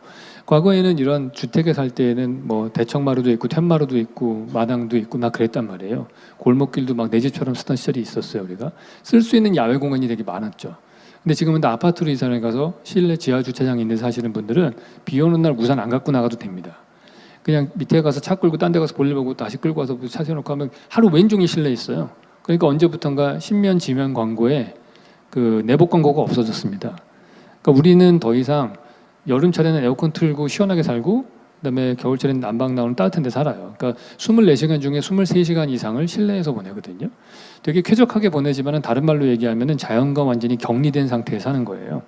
과거에는 이런 주택에 살 때에는 뭐 대청마루도 있고 텐마루도 있고 마당도 있고 막 그랬단 말이에요. 골목길도 막 내 집처럼 쓰던 시절이 있었어요. 우리가 쓸 수 있는 야외 공간이 되게 많았죠. 근데 지금은 다 아파트로 이사를 가서 실내 지하 주차장 있는 데 사시는 분들은 비 오는 날 우산 안 갖고 나가도 됩니다. 그냥 밑에 가서 차 끌고 딴 데 가서 볼일 보고 다시 끌고 와서 차 세워놓고 하면 하루 왼종일 실내에 있어요. 그러니까 언제부턴가 신면 지면 광고에 그 내복 광고가 없어졌습니다. 그러니까 우리는 더 이상 여름철에는 에어컨 틀고 시원하게 살고 그다음에 겨울철에는 난방 나오는 따뜻한 데 살아요. 그러니까 24시간 중에 23시간 이상을 실내에서 보내거든요. 되게 쾌적하게 보내지만 다른 말로 얘기하면 자연과 완전히 격리된 상태에 사는 거예요.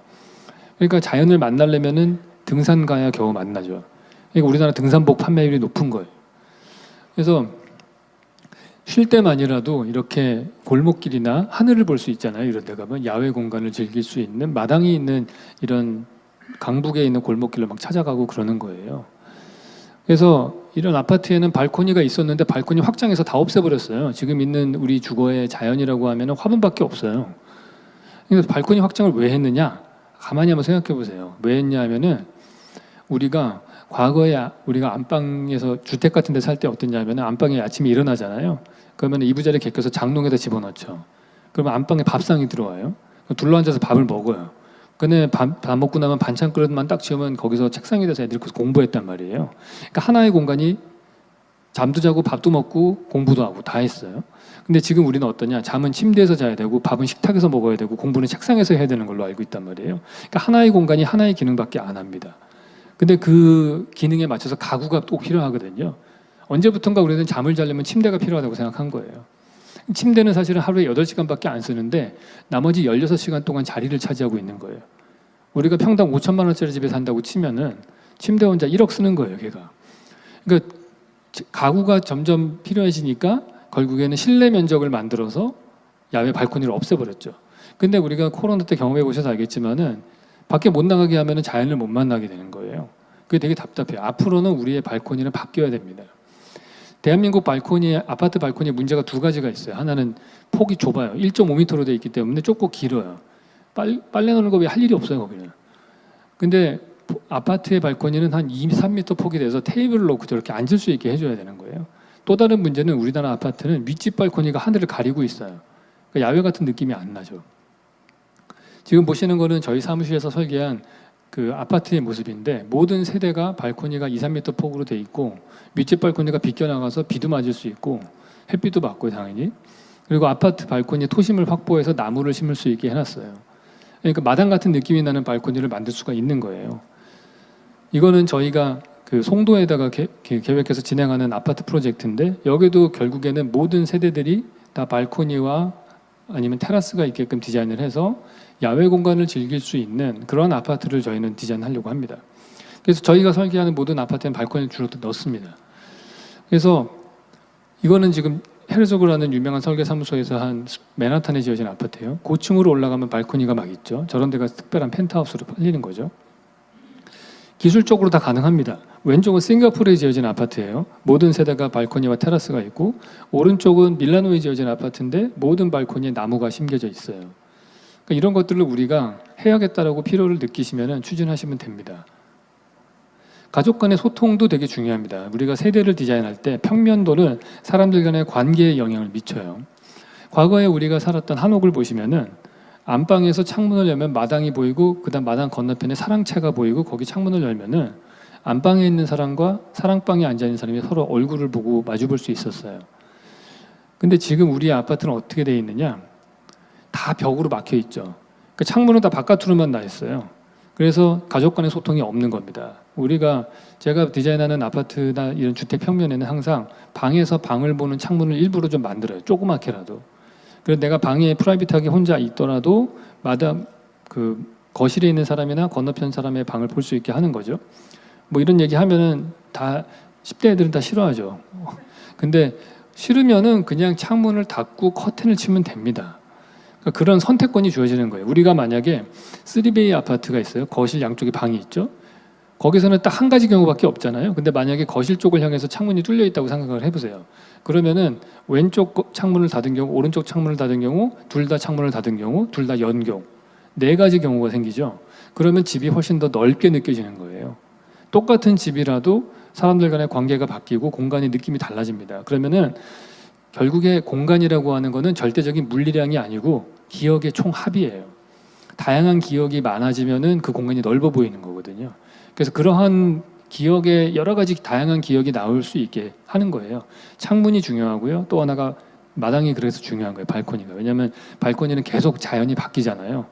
그러니까 자연을 만나려면 등산 가야 겨우 만나죠. 그러니까 우리나라 등산복 판매율이 높은 거예요. 그래서 쉴 때만이라도 이렇게 골목길이나 하늘을 볼 수 있잖아요. 이런 데 가면 야외 공간을 즐길 수 있는 마당이 있는 이런 강북에 있는 골목길을 막 찾아가고 그러는 거예요. 그래서 이런 아파트에는 발코니가 있었는데 발코니 확장해서 다 없애버렸어요. 지금 있는 우리 주거의 자연이라고 하면 화분밖에 없어요. 그래서 발코니 확장을 왜 했느냐? 가만히 한번 생각해 보세요. 왜 했냐 하면은 우리가 과거에 우리가 안방에서 주택 같은 데 살 때 어땠냐면 안방에 아침에 일어나잖아요. 그러면 이부자리 개껴서 장롱에다 집어넣죠. 그러면 안방에 밥상이 들어와요. 둘러앉아서 밥을 먹어요. 근데 밥 먹고 나면 반찬 그릇만 딱 치우면 거기서 책상에 대해서 애들이 공부했단 말이에요. 그러니까 하나의 공간이 잠도 자고 밥도 먹고 공부도 하고 다 했어요. 근데 지금 우리는 어떠냐? 잠은 침대에서 자야 되고 밥은 식탁에서 먹어야 되고 공부는 책상에서 해야 되는 걸로 알고 있단 말이에요. 그러니까 하나의 공간이 하나의 기능밖에 안 합니다. 근데 그 기능에 맞춰서 가구가 또 필요하거든요. 언제부턴가 우리는 잠을 자려면 침대가 필요하다고 생각한 거예요. 침대는 사실은 하루에 8시간밖에 안 쓰는데 나머지 16시간 동안 자리를 차지하고 있는 거예요. 우리가 평당 5천만 원짜리 집에 산다고 치면은 침대 혼자 1억 쓰는 거예요, 걔가. 그러니까 가구가 점점 필요해지니까 결국에는 실내 면적을 만들어서 야외 발코니를 없애버렸죠. 근데 우리가 코로나 때 경험해 보셔서 알겠지만은 밖에 못 나가게 하면은 자연을 못 만나게 되는 거예요. 그게 되게 답답해요. 앞으로는 우리의 발코니는 바뀌어야 됩니다. 대한민국 발코니, 아파트 발코니 문제가 두 가지가 있어요. 하나는 폭이 좁아요. 1.5m로 되어 있기 때문에 좁고 길어요. 빨래 넣는 거 왜 할 일이 없어요, 거기는. 근데 아파트의 발코니는 한 2, 3m 폭이 돼서 테이블을 놓고 저렇게 앉을 수 있게 해줘야 되는 거예요. 또 다른 문제는 우리나라 아파트는 윗집 발코니가 하늘을 가리고 있어요. 그러니까 야외 같은 느낌이 안 나죠. 지금 보시는 거는 저희 사무실에서 설계한 그 아파트의 모습인데 모든 세대가 발코니가 2, 3m 폭으로 돼 있고 윗집 발코니가 비껴나가서 비도 맞을 수 있고 햇빛도 맞고요, 당연히. 그리고 아파트 발코니에 토심을 확보해서 나무를 심을 수 있게 해놨어요. 그러니까 마당 같은 느낌이 나는 발코니를 만들 수가 있는 거예요. 이거는 저희가 그 송도에다가 계획해서 진행하는 아파트 프로젝트인데 여기도 결국에는 모든 세대들이 다 발코니와 아니면 테라스가 있게끔 디자인을 해서 야외 공간을 즐길 수 있는 그런 아파트를 저희는 디자인하려고 합니다. 그래서 저희가 설계하는 모든 아파트는 발코니를 주로 넣습니다. 그래서 이거는 지금 헤르조그라는 유명한 설계 사무소에서 한 맨하탄에 지어진 아파트예요. 고층으로 올라가면 발코니가 막 있죠. 저런 데가 특별한 펜트하우스로 팔리는 거죠. 기술적으로 다 가능합니다. 왼쪽은 싱가포르에 지어진 아파트예요. 모든 세대가 발코니와 테라스가 있고 오른쪽은 밀라노에 지어진 아파트인데 모든 발코니에 나무가 심겨져 있어요. 그러니까 이런 것들을 우리가 해야겠다라고 필요를 느끼시면 추진하시면 됩니다. 가족 간의 소통도 되게 중요합니다. 우리가 세대를 디자인할 때 평면도는 사람들 간의 관계에 영향을 미쳐요. 과거에 우리가 살았던 한옥을 보시면은 안방에서 창문을 열면 마당이 보이고 그다음 마당 건너편에 사랑채가 보이고 거기 창문을 열면은 안방에 있는 사람과 사랑방에 앉아 있는 사람이 서로 얼굴을 보고 마주 볼 수 있었어요. 근데 지금 우리 아파트는 어떻게 되어 있느냐? 다 벽으로 막혀 있죠. 그 창문은 다 바깥으로만 나 있어요. 그래서 가족 간의 소통이 없는 겁니다. 제가 디자인하는 아파트나 이런 주택 평면에는 항상 방에서 방을 보는 창문을 일부러 좀 만들어요. 조그맣게라도. 그래서 내가 방에 프라이빗하게 혼자 있더라도 마당 그 거실에 있는 사람이나 건너편 사람의 방을 볼 수 있게 하는 거죠. 뭐 이런 얘기 하면은 다 10대 애들은 다 싫어하죠. 근데 싫으면은 그냥 창문을 닫고 커튼을 치면 됩니다. 그러니까 그런 선택권이 주어지는 거예요. 우리가 만약에 3베이 아파트가 있어요. 거실 양쪽에 방이 있죠. 거기서는 딱 한 가지 경우밖에 없잖아요. 근데 만약에 거실 쪽을 향해서 창문이 뚫려 있다고 생각을 해보세요. 그러면은 왼쪽 창문을 닫은 경우, 오른쪽 창문을 닫은 경우, 둘 다 창문을 닫은 경우, 둘 다 연 경우, 4가지 경우가 생기죠. 그러면 집이 훨씬 더 넓게 느껴지는 거예요. 똑같은 집이라도 사람들 간의 관계가 바뀌고 공간의 느낌이 달라집니다. 그러면은 결국에 공간이라고 하는 거는 절대적인 물리량이 아니고 기억의 총합이에요. 다양한 기억이 많아지면은 그 공간이 넓어 보이는 거거든요. 그래서 그러한 기억에 여러 가지 다양한 기억이 나올 수 있게 하는 거예요. 창문이 중요하고요. 또 하나가 마당이 그래서 중요한 거예요. 발코니가. 왜냐하면 발코니는 계속 자연이 바뀌잖아요.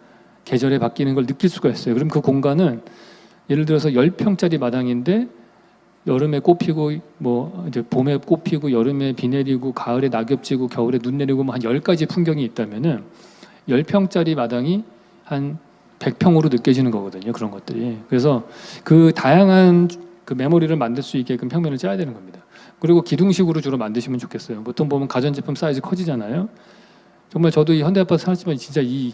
계절에 바뀌는 걸 느낄 수가 있어요. 그럼 그 공간은 예를 들어서 10평짜리 마당인데 여름에 꽃 피고 뭐 이제 봄에 꽃 피고 여름에 비 내리고 가을에 낙엽 지고 겨울에 눈 내리고 뭐 한 10가지 풍경이 있다면은 10평짜리 마당이 한 100평으로 느껴지는 거거든요. 그런 것들이. 그래서 그 다양한 그 메모리를 만들 수 있게끔 평면을 짜야 되는 겁니다. 그리고 기둥식으로 주로 만드시면 좋겠어요. 보통 보면 가전제품 사이즈 커지잖아요. 정말 저도 이 현대아파트 살았지만 진짜 이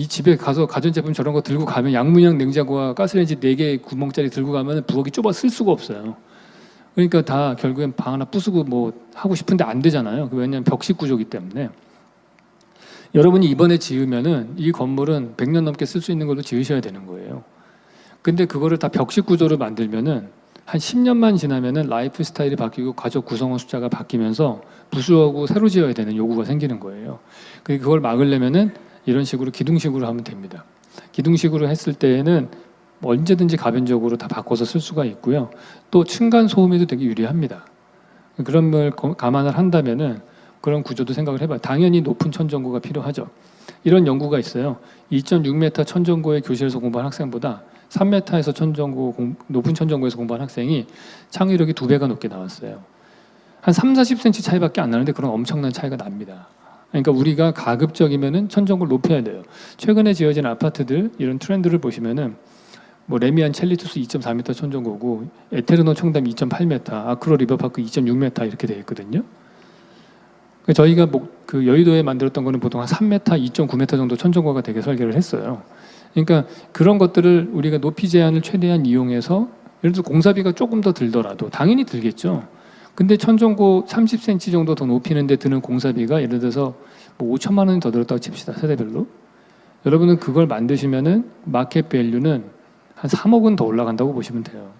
집에 가서 가전제품 저런 거 들고 가면 양문형 냉장고와 가스레인지 4개 구멍짜리 들고 가면 부엌이 좁아 쓸 수가 없어요. 그러니까 다 결국엔 방 하나 부수고 뭐 하고 싶은데 안 되잖아요. 왜냐하면 벽식 구조이기 때문에. 여러분이 이번에 지으면은 이 건물은 100년 넘게 쓸 수 있는 걸로 지으셔야 되는 거예요. 근데 그거를 다 벽식 구조로 만들면은 한 10년만 지나면은 라이프 스타일이 바뀌고 가족 구성원 숫자가 바뀌면서 부수하고 새로 지어야 되는 요구가 생기는 거예요. 그걸 막으려면은 이런 식으로 기둥식으로 하면 됩니다. 기둥식으로 했을 때에는 언제든지 가변적으로 다 바꿔서 쓸 수가 있고요. 또 층간 소음에도 되게 유리합니다. 그런 걸 감안을 한다면은 그런 구조도 생각을 해봐요. 당연히 높은 천정고가 필요하죠. 이런 연구가 있어요. 2.6m 천정고의 교실에서 공부한 학생보다 3m에서 높은 천정고에서 공부한 학생이 창의력이 2배가 높게 나왔어요. 한 30-40cm 차이밖에 안 나는데 그런 엄청난 차이가 납니다. 그러니까 우리가 가급적이면은 천정고를 높여야 돼요. 최근에 지어진 아파트들 이런 트렌드를 보시면은 뭐 레미안 첼리투스 2.4m 천정고고 에테르노 청담 2.8m, 아크로 리버파크 2.6m 이렇게 되어 있거든요. 저희가 그 여의도에 만들었던 거는 보통 한 3m, 2.9m 정도 천정고가 되게 설계를 했어요. 그러니까 그런 것들을 우리가 높이 제한을 최대한 이용해서 예를 들어 공사비가 조금 더 들더라도 당연히 들겠죠. 근데 천정고 30cm 정도 더 높이는데 드는 공사비가 예를 들어서 뭐 5천만 원이 더 들었다고 칩시다. 세대별로. 여러분은 그걸 만드시면은 마켓 밸류는 한 3억은 더 올라간다고 보시면 돼요.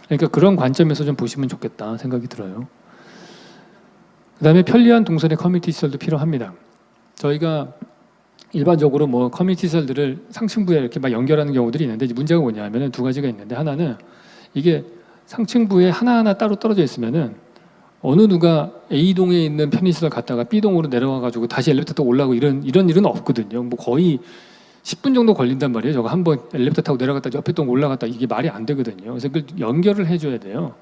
그러니까 그런 관점에서 좀 보시면 좋겠다 생각이 들어요. 그다음에 편리한 동선의 커뮤니티 시설도 필요합니다. 저희가 일반적으로 뭐 커뮤니티 시설들을 상층부에 이렇게 막 연결하는 경우들이 있는데 이제 문제가 뭐냐면은 두 가지가 있는데 하나는 이게 상층부에 하나하나 따로 떨어져 있으면은 어느 누가 A동에 있는 편의시설 갔다가 B동으로 내려와 가지고 다시 엘리베이터 타고 올라가고 이런 일은 없거든요. 뭐 거의 10분 정도 걸린단 말이에요. 저거 한번 엘리베이터 타고 내려갔다 옆에 동 올라갔다 이게 말이 안 되거든요. 그래서 그걸 연결을 해줘야 돼요.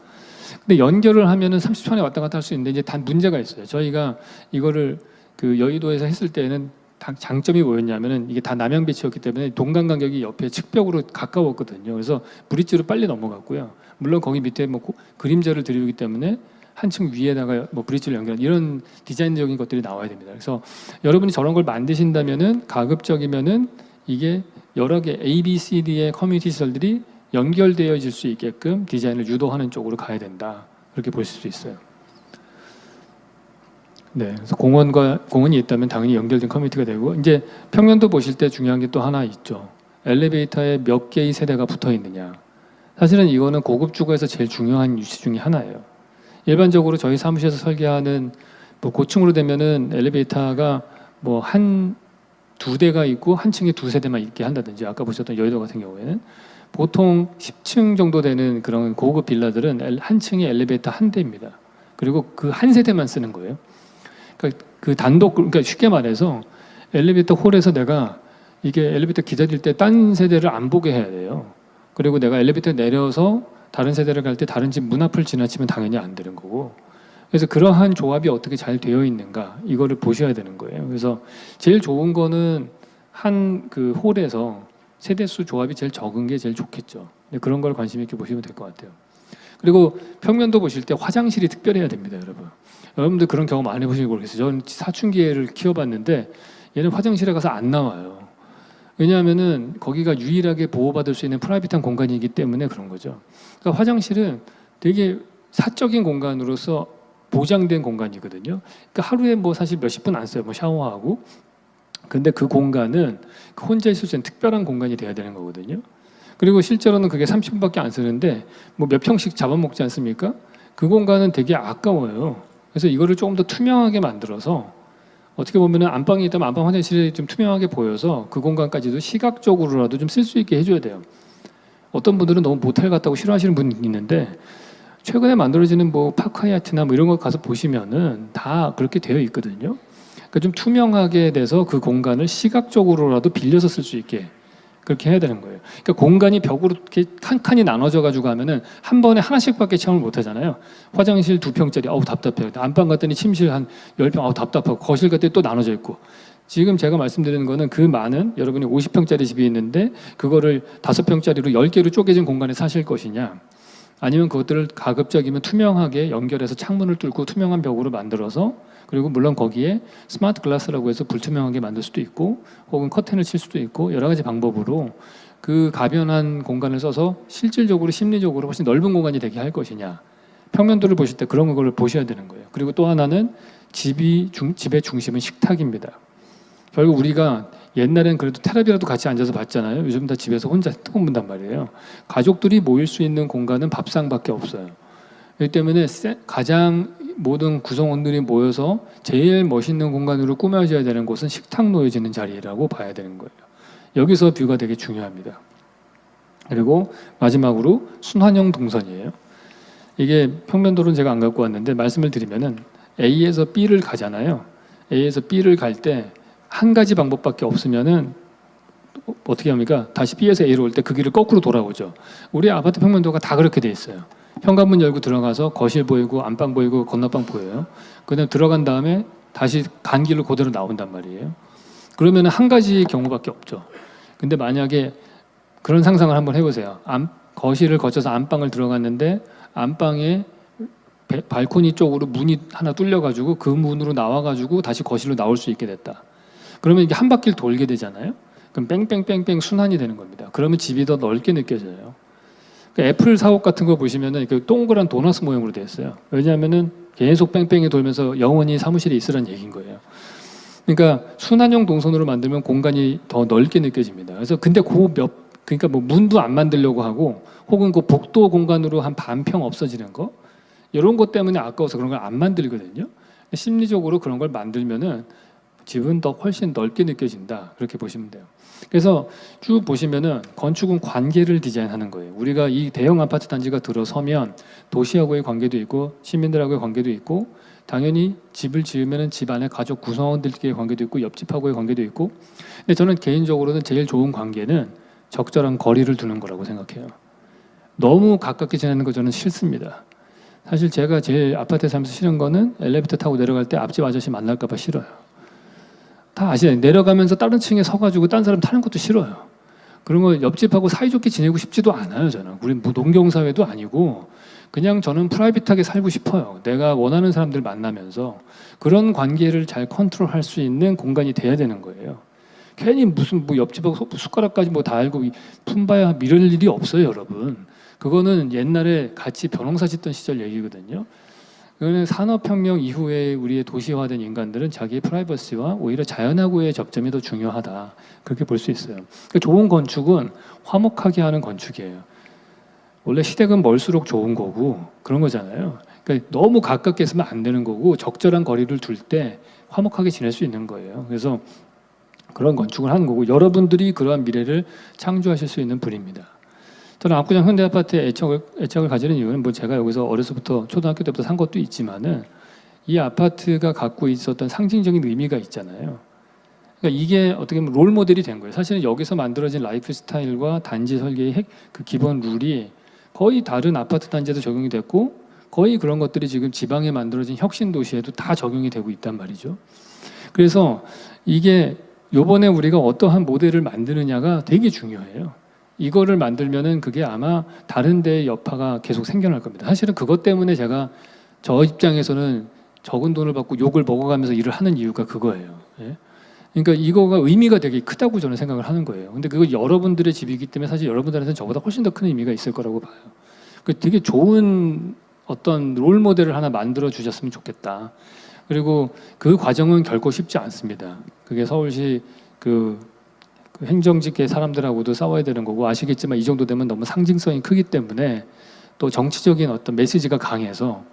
근데 연결을 하면은 30초 안에 왔다 갔다 할 수 있는데 이제 단 문제가 있어요. 저희가 이거를 그 여의도에서 했을 때는 장점이 뭐였냐면은 이게 다 남양 배치였기 때문에 동간 간격이 옆에 측벽으로 가까웠거든요. 그래서 브릿지로 빨리 넘어갔고요. 물론 거기 밑에 뭐 그림자를 들이기 때문에 한층 위에다가 뭐 브릿지를 연결한 이런 디자인적인 것들이 나와야 됩니다. 그래서 여러분이 저런 걸 만드신다면은 가급적이면은 이게 여러 개 A, B, C, D의 커뮤니티 시설들이 연결되어질 수 있게끔 디자인을 유도하는 쪽으로 가야 된다. 그렇게 보실 수 있어요. 네, 그래서 공원이 있다면 당연히 연결된 커뮤니티가 되고 이제 평면도 보실 때 중요한 게 또 하나 있죠. 엘리베이터에 몇 개의 세대가 붙어 있느냐. 사실은 이거는 고급 주거에서 제일 중요한 이슈 중에 하나예요. 일반적으로 저희 사무실에서 설계하는 뭐 고층으로 되면은 엘리베이터가 뭐 두 대가 있고 한 층에 두 세대만 있게 한다든지 아까 보셨던 여의도 같은 경우에는 보통 10층 정도 되는 그런 고급 빌라들은 한 층에 엘리베이터 한 대입니다. 그리고 그 한 세대만 쓰는 거예요. 그러니까 쉽게 말해서 엘리베이터 홀에서 내가 이게 엘리베이터 기다릴 때 딴 세대를 안 보게 해야 돼요. 그리고 내가 엘리베이터 내려서 다른 세대를 갈 때 다른 집 문 앞을 지나치면 당연히 안 되는 거고. 그래서 그러한 조합이 어떻게 잘 되어 있는가 이거를 보셔야 되는 거예요. 그래서 제일 좋은 거는 한 그 홀에서 세대수 조합이 제일 적은 게 제일 좋겠죠. 그런 걸 관심 있게 보시면 될 것 같아요. 그리고 평면도 보실 때 화장실이 특별해야 됩니다, 여러분. 여러분들 그런 경험 안 해보시는지 모르겠어요. 저는 사춘기를 키워봤는데 얘는 화장실에 가서 안 나와요. 왜냐하면은 거기가 유일하게 보호받을 수 있는 프라이빗한 공간이기 때문에 그런 거죠. 그러니까 화장실은 되게 사적인 공간으로서 보장된 공간이거든요. 그러니까 하루에 뭐 사실 몇십 분 안 써요. 뭐 샤워하고. 근데 그 공간은 혼자 있을 수 있는 특별한 공간이 돼야 되는 거거든요. 그리고 실제로는 그게 30분밖에 안 쓰는데 뭐 몇 평씩 잡아먹지 않습니까? 그 공간은 되게 아까워요. 그래서 이거를 조금 더 투명하게 만들어서 어떻게 보면은 안방이 있다면 안방 화장실이 좀 투명하게 보여서 그 공간까지도 시각적으로라도 좀 쓸 수 있게 해줘야 돼요. 어떤 분들은 너무 모텔 같다고 싫어하시는 분이 있는데 최근에 만들어지는 뭐 파크하얏트나 뭐 이런 거 가서 보시면은 다 그렇게 되어 있거든요. 그러니까 좀 투명하게 돼서 그 공간을 시각적으로라도 빌려서 쓸 수 있게 그렇게 해야 되는 거예요. 그러니까 공간이 벽으로 이렇게 칸칸이 나눠져 가지고 하면은 한 번에 하나씩밖에 체험을 못 하잖아요. 화장실 2평짜리 아우 답답해요. 안방 갔더니 침실 한 10평 아우 답답하고 거실 갔더니 또 나눠져 있고. 지금 제가 말씀드리는 거는 그 많은 여러분이 50평짜리 집이 있는데 그거를 5평짜리로 10개로 쪼개진 공간에 사실 것이냐 아니면 그것들을 가급적이면 투명하게 연결해서 창문을 뚫고 투명한 벽으로 만들어서 그리고 물론 거기에 스마트 글라스라고 해서 불투명하게 만들 수도 있고 혹은 커튼을 칠 수도 있고 여러 가지 방법으로 그 가변한 공간을 써서 실질적으로 심리적으로 훨씬 넓은 공간이 되게 할 것이냐 평면도를 보실 때 그런 걸 보셔야 되는 거예요. 그리고 또 하나는 집의 중심은 식탁입니다. 결국 우리가 옛날엔 그래도 텔레비라도 같이 앉아서 봤잖아요. 요즘 다 집에서 혼자 핸드폰 본단 말이에요. 가족들이 모일 수 있는 공간은 밥상밖에 없어요. 그렇기 때문에 가장 모든 구성원들이 모여서 제일 멋있는 공간으로 꾸며져야 되는 곳은 식탁 놓여지는 자리라고 봐야 되는 거예요. 여기서 뷰가 되게 중요합니다. 그리고 마지막으로 순환형 동선이에요. 이게 평면도로는 제가 안 갖고 왔는데 말씀을 드리면은 A에서 B를 가잖아요. A에서 B를 갈 때 한 가지 방법밖에 없으면은 어떻게 합니까? 다시 B에서 A로 올 때 그 길을 거꾸로 돌아오죠. 우리 아파트 평면도가 다 그렇게 돼 있어요. 현관문 열고 들어가서 거실 보이고 안방 보이고 건너방 보여요. 그다음에 들어간 다음에 다시 간 길로 그대로 나온단 말이에요. 그러면 한 가지 경우밖에 없죠. 근데 만약에 그런 상상을 한번 해보세요. 거실을 거쳐서 안방을 들어갔는데 안방에 발코니 쪽으로 문이 하나 뚫려가지고 그 문으로 나와가지고 다시 거실로 나올 수 있게 됐다. 그러면 이게 한 바퀴를 돌게 되잖아요. 그럼 뺑뺑뺑뺑 순환이 되는 겁니다. 그러면 집이 더 넓게 느껴져요. 그러니까 애플 사옥 같은 거 보시면은 이렇게 동그란 도너스 모양으로 되어 있어요. 왜냐하면은 계속 뺑뺑이 돌면서 영원히 사무실에 있으라는 얘기인 거예요. 그러니까 순환형 동선으로 만들면 공간이 더 넓게 느껴집니다. 그래서 근데 그러니까 뭐 문도 안 만들려고 하고 혹은 그 복도 공간으로 한 반평 없어지는 거 이런 것 때문에 아까워서 그런 걸 안 만들거든요. 심리적으로 그런 걸 만들면은 집은 더 훨씬 넓게 느껴진다. 그렇게 보시면 돼요. 그래서 쭉 보시면은 건축은 관계를 디자인하는 거예요. 우리가 이 대형 아파트 단지가 들어서면 도시하고의 관계도 있고 시민들하고의 관계도 있고 당연히 집을 지으면은 집 안에 가족 구성원들끼리의 관계도 있고 옆집하고의 관계도 있고 근데 저는 개인적으로는 제일 좋은 관계는 적절한 거리를 두는 거라고 생각해요. 너무 가깝게 지내는 거 저는 싫습니다. 사실 제가 제일 아파트에 살면서 싫은 거는 엘리베이터 타고 내려갈 때 앞집 아저씨 만날까 봐 싫어요. 다 아시잖아요. 내려가면서 다른 층에 서가지고 딴 사람 타는 것도 싫어요. 그런 거 옆집하고 사이좋게 지내고 싶지도 않아요. 저는. 우리 농경사회도 아니고 그냥 저는 프라이빗하게 살고 싶어요. 내가 원하는 사람들 만나면서 그런 관계를 잘 컨트롤할 수 있는 공간이 돼야 되는 거예요. 괜히 무슨 뭐 옆집하고 숟가락까지 뭐 다 알고 품바야 미룰 일이 없어요, 여러분. 그거는 옛날에 같이 벼농사 짓던 시절 얘기거든요. 그거는 산업혁명 이후에 우리의 도시화된 인간들은 자기의 프라이버시와 오히려 자연하고의 접점이 더 중요하다. 그렇게 볼 수 있어요. 그러니까 좋은 건축은 화목하게 하는 건축이에요. 원래 시댁은 멀수록 좋은 거고 그런 거잖아요. 그러니까 너무 가깝게 있으면 안 되는 거고 적절한 거리를 둘 때 화목하게 지낼 수 있는 거예요. 그래서 그런 건축을 하는 거고 여러분들이 그러한 미래를 창조하실 수 있는 분입니다. 저는 압구정 현대아파트에 애착을 가지는 이유는 뭐 제가 여기서 어려서부터 초등학교 때부터 산 것도 있지만은 이 아파트가 갖고 있었던 상징적인 의미가 있잖아요. 그러니까 이게 어떻게 보면 롤 모델이 된 거예요. 사실은 여기서 만들어진 라이프 스타일과 단지 설계의 그 기본 룰이 거의 다른 아파트 단지에도 적용이 됐고 거의 그런 것들이 지금 지방에 만들어진 혁신 도시에도 다 적용이 되고 있단 말이죠. 그래서 이게 요번에 우리가 어떠한 모델을 만드느냐가 되게 중요해요. 이거를 만들면은 그게 아마 다른 데의 여파가 계속 생겨날 겁니다. 사실은 그것 때문에 제가 저 입장에서는 적은 돈을 받고 욕을 먹어가면서 일을 하는 이유가 그거예요. 예? 그러니까 이거가 의미가 되게 크다고 저는 생각을 하는 거예요. 근데 그거 여러분들의 집이기 때문에 사실 여러분들한테는 저보다 훨씬 더 큰 의미가 있을 거라고 봐요. 그 되게 좋은 어떤 롤 모델을 하나 만들어 주셨으면 좋겠다. 그리고 그 과정은 결코 쉽지 않습니다. 그게 서울시 그 행정직계 사람들하고도 싸워야 되는 거고 아시겠지만 이 정도 되면 너무 상징성이 크기 때문에 또 정치적인 어떤 메시지가 강해서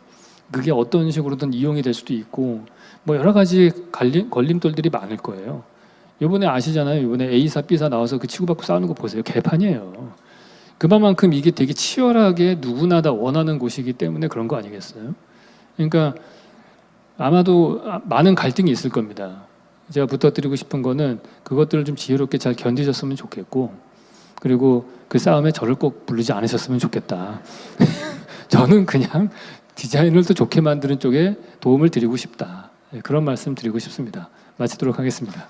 그게 어떤 식으로든 이용이 될 수도 있고 뭐 여러 가지 걸림돌들이 많을 거예요. 이번에 아시잖아요. 이번에 A사, B사 나와서 그 치고받고 싸우는 거 보세요. 개판이에요. 그만큼 이게 되게 치열하게 누구나 다 원하는 곳이기 때문에 그런 거 아니겠어요? 그러니까 아마도 많은 갈등이 있을 겁니다. 제가 부탁드리고 싶은 거는 그것들을 좀 지혜롭게 잘 견디셨으면 좋겠고 그리고 그 싸움에 저를 꼭 부르지 않으셨으면 좋겠다. 저는 그냥 디자인을 더 좋게 만드는 쪽에 도움을 드리고 싶다. 그런 말씀 드리고 싶습니다. 마치도록 하겠습니다.